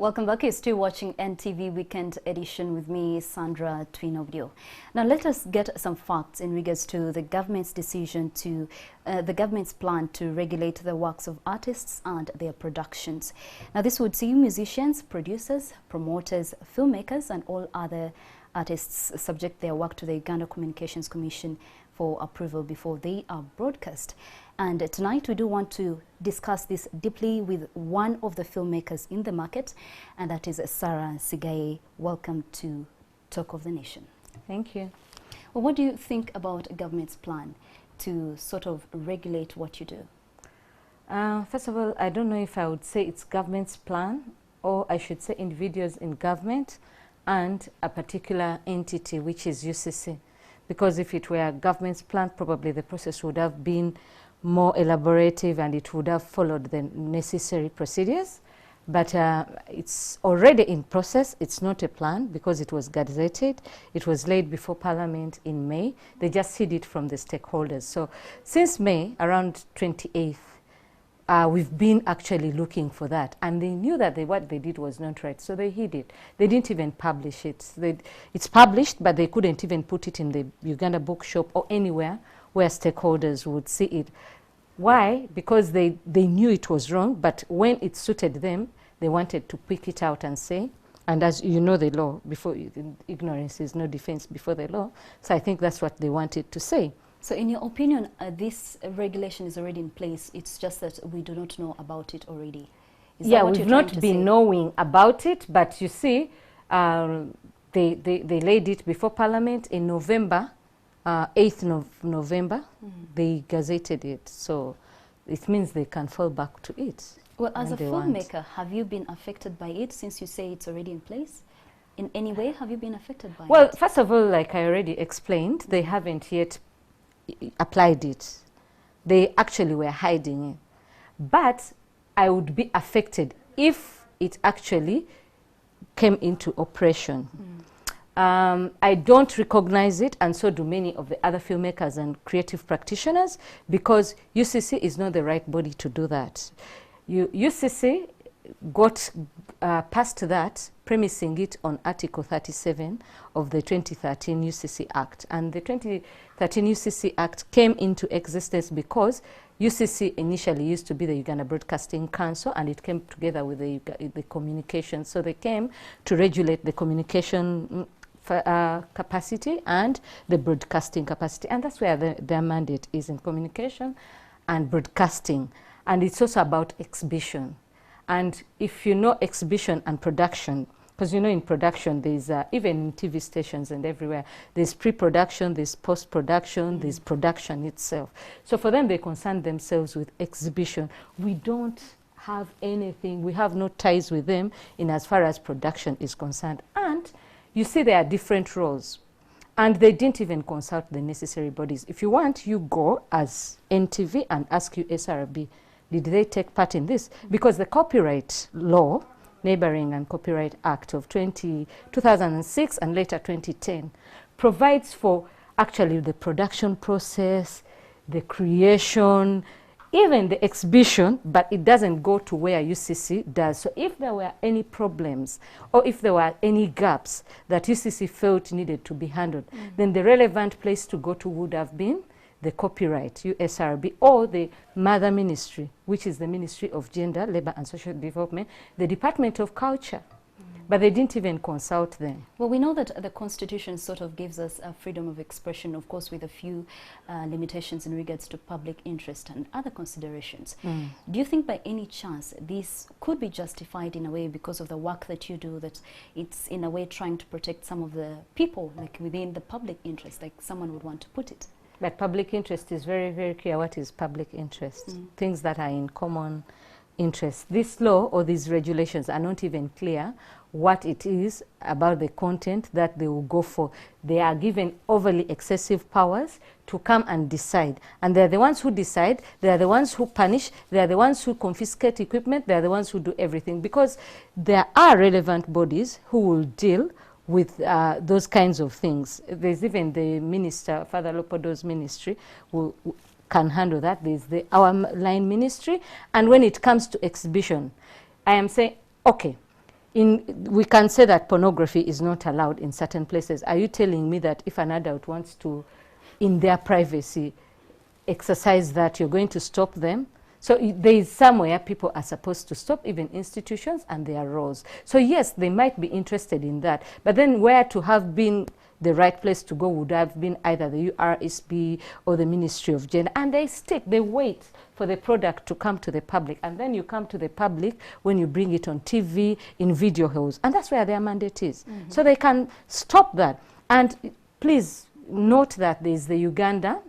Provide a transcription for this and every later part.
Welcome back. You're still watching NTV Weekend Edition with me, Sandra Twinobdio. Now let us get some facts in regards to the government's decision to, the government's plan to regulate the works of artists and their productions. Now this would see musicians, producers, promoters, filmmakers and all other artists subject their work to the Uganda Communications Commission for approval before they are broadcast. And tonight we do want to discuss this deeply with one of the filmmakers in the market, and that is Sarah Nsigaye. Welcome to Talk of the Nation. Thank you. Well, what do you think about a government's plan to sort of regulate what you do? First of all, I don't know if I would say it's government's plan, or I should say individuals in government and a particular entity, which is UCC. Because if it were a government's plan, probably the process would have been more elaborative and it would have followed the necessary procedures. But it's already in process. It's not a plan because it was gazetted. It was laid before Parliament in May. They just hid it from the stakeholders. So since May, around 28th, we've been actually looking for that. And they knew that what they did was not right, so they hid it. They didn't even publish it. It's published, but they couldn't even put it in the Uganda bookshop or anywhere where stakeholders would see it. Why? Because they knew it was wrong, but when it suited them, they wanted to pick it out and say, and as you know the law, before ignorance is no defense before the law, so I think that's what they wanted to say. So in your opinion, this regulation is already in place, it's just that we do not know about it already? Yeah, we've not been knowing about it, but you see, they laid it before Parliament in November, 8th of November, they gazetted it, so it means they can fall back to it. Well, as a filmmaker, have you been affected by it since you say it's already in place? In any way, have you been affected by it? Well, first of all, like I already explained, they haven't yet applied it. They actually were hiding it. But I would be affected if it actually came into operation. I don't recognize it, and so do many of the other filmmakers and creative practitioners, because UCC is not the right body to do that. UCC got past that, premising it on Article 37 of the 2013 UCC Act. And the 2013 UCC Act came into existence because UCC initially used to be the Uganda Broadcasting Council, and it came together with the communication. So they came to regulate the communication capacity and the broadcasting capacity. And that's where their mandate is, in communication and broadcasting. And it's also about exhibition. And if you know exhibition and production, because you know in production there's, even in TV stations and everywhere, there's pre-production, there's post-production, there's production itself. So for them, they concern themselves with exhibition. We don't have anything, we have no ties with them in as far as production is concerned. And you see there are different roles. And they didn't even consult the necessary bodies. If you want, you go as NTV and ask USRB, did they take part in this? Because the copyright law, Neighboring and Copyright Act of 2006 and later 2010, provides for actually the production process, the creation, even the exhibition, but it doesn't go to where UCC does. So if there were any problems or if there were any gaps that UCC felt needed to be handled, then the relevant place to go to would have been the copyright, USRB, or the mother ministry, which is the Ministry of Gender, Labour and Social Development, the Department of Culture. But they didn't even consult them. Well, we know that the Constitution sort of gives us a freedom of expression, of course, with a few limitations in regards to public interest and other considerations. Do you think by any chance this could be justified in a way because of the work that you do, that it's in a way trying to protect some of the people, like within the public interest, like someone would want to put it? But public interest is very, very clear. What is public interest? Things that are in common interest. This law or these regulations are not even clear what it is about the content that they will go for. They are given overly excessive powers to come and decide. And they're the ones who decide, they're the ones who punish, they're the ones who confiscate equipment, they're the ones who do everything. Because there are relevant bodies who will deal with those kinds of things. There's even the minister, Father Lopodo's ministry, who can handle that. There's our line ministry. And when it comes to exhibition, I am saying, okay, we can say that pornography is not allowed in certain places. Are you telling me that if an adult wants to, in their privacy, exercise that, you're going to stop them? So there is somewhere people are supposed to stop, even institutions and their roles. So yes, they might be interested in that. But then where to have been the right place to go would have been either the URSB or the Ministry of Gender. And they wait for the product to come to the public. And then you come to the public when you bring it on TV, in video halls. And that's where their mandate is. So they can stop that. And please note that there's the Uganda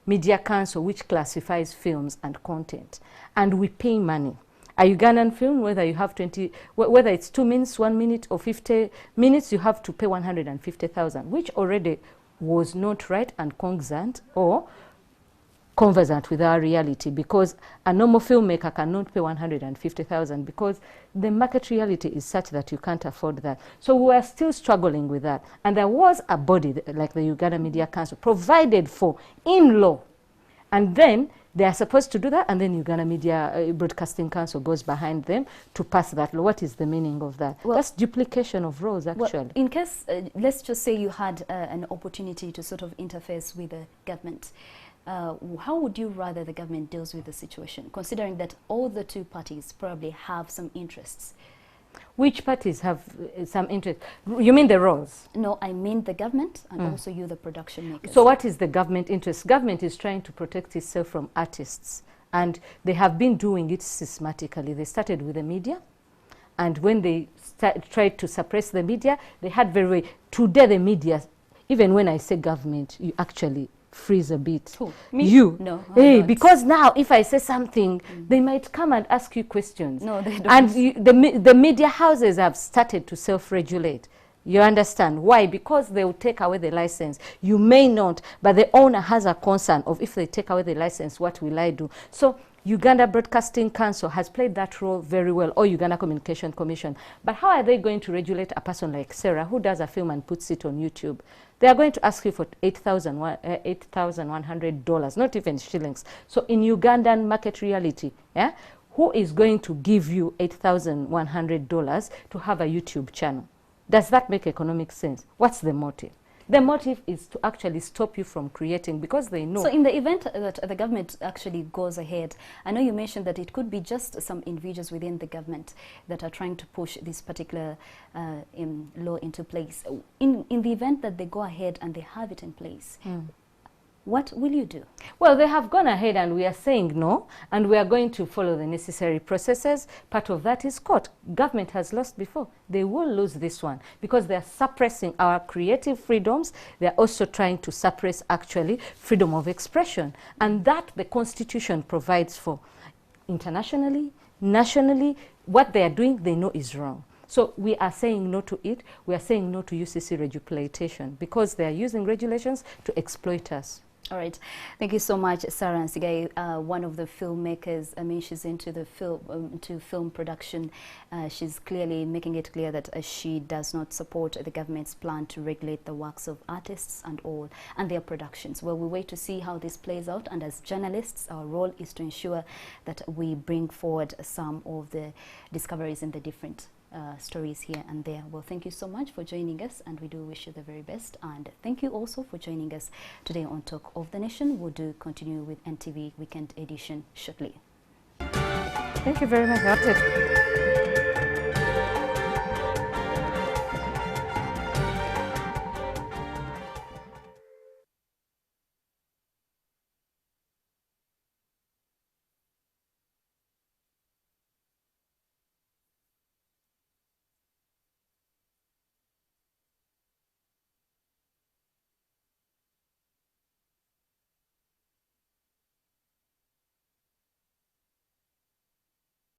Media Council, which classifies films and content. And we pay money. A Ugandan film, whether you have whether it's 2 minutes, 1 minute, or 50 minutes, you have to pay 150,000, which already was not right and conversant with our reality, because a normal filmmaker cannot pay 150,000 because the market reality is such that you can't afford that. So we are still struggling with that. And there was a body like the Uganda Media Council provided for in law. And then they are supposed to do that, and then Uganda Media Broadcasting Council goes behind them to pass that law. What is the meaning of that? Well, that's duplication of roles, actually. Well, in case, let's just say you had an opportunity to sort of interface with the government, how would you rather the government deals with the situation, considering that all the two parties probably have some interests? Which parties have some interest? You mean the roles? No, I mean the government and also you, the production makers. So what is the government interest? Government is trying to protect itself from artists. And they have been doing it systematically. They started with the media. And when they tried to suppress the media, they had today the media, even when I say government, you actually freeze a bit. Who? Me? You. No. Hey, because now if I say something, they might come and ask you questions. No, they don't. And the media houses have started to self-regulate. You understand? Why? Because they will take away the license. You may not, but the owner has a concern of, if they take away the license, what will I do? So Uganda Broadcasting Council has played that role very well, or Uganda Communication Commission. But how are they going to regulate a person like Sarah, who does a film and puts it on YouTube? They are going to ask you for $8,100, not even shillings. So in Ugandan market reality, who is going to give you $8,100 to have a YouTube channel? Does that make economic sense? What's the motive? The motive is to actually stop you from creating, because they know. So in the event that the government actually goes ahead, I know you mentioned that it could be just some individuals within the government that are trying to push this particular law into place. In the event that they go ahead and they have it in place, what will you do? Well, they have gone ahead and we are saying no, and we are going to follow the necessary processes. Part of that is court. Government has lost before. They will lose this one because they are suppressing our creative freedoms. They are also trying to suppress, actually, freedom of expression. And that the Constitution provides for. Internationally, nationally, what they are doing, they know is wrong. So we are saying no to it. We are saying no to UCC regulation because they are using regulations to exploit us. All right. Thank you so much, Sarah Nsigaye, one of the filmmakers. I mean, she's into the film production. She's clearly making it clear that she does not support the government's plan to regulate the works of artists and their productions. Well, we wait to see how this plays out. And as journalists, our role is to ensure that we bring forward some of the discoveries in the different stories here and there. Well, thank you so much for joining us, and we do wish you the very best. And thank you also for joining us today on Talk of the Nation. We'll do continue with NTV Weekend Edition shortly. Thank you very much.